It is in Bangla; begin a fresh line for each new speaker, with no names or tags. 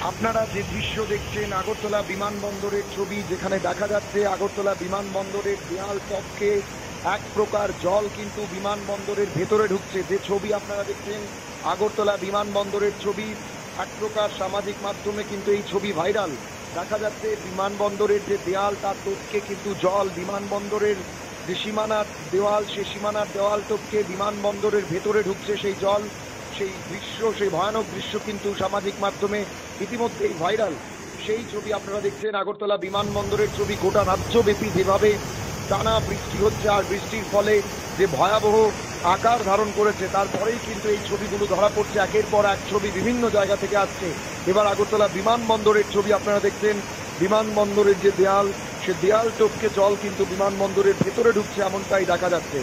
আপনারা যে দৃশ্য দেখছেন আগরতলা বিমানবন্দরের ছবি, যেখানে দেখা যাচ্ছে আগরতলা বিমানবন্দরের দেয়াল টপকে এক প্রকার জল কিন্তু বিমানবন্দরের ভেতরে ঢুকছে। যে ছবি আপনারা দেখছেন আগরতলা বিমানবন্দরের ছবি, এক প্রকার সামাজিক মাধ্যমে কিন্তু এই ছবি ভাইরাল। দেখা যাচ্ছে বিমানবন্দরের যে দেয়াল তার টপকে কিন্তু জল, বিমানবন্দরের যে সীমানার দেওয়াল সে সীমানার দেওয়াল টপকে বিমানবন্দরের ভেতরে ঢুকছে সেই জল। সেই দৃশ্য, সেই ভয়ানক দৃশ্য কিন্তু সামাজিক মাধ্যমে ইতিমধ্যেই ভাইরাল। সেই ছবি আপনারা দেখছেন আগরতলা বিমানবন্দরের ছবি। গোটা রাজ্যব্যাপী যেভাবে টানা বৃষ্টি হচ্ছে আর বৃষ্টির ফলে যে ভয়াবহ আকার ধারণ করেছে, তারপরেই কিন্তু এই ছবিগুলো ধরা পড়ছে। একের পর এক ছবি বিভিন্ন জায়গা থেকে আসছে। এবার আগরতলা বিমানবন্দরের ছবি আপনারা দেখছেন। বিমানবন্দরের যে দেয়াল, সে দেয়াল টপকে জল কিন্তু বিমানবন্দরের ভেতরে ঢুকছে, এমনটাই দেখা যাচ্ছে।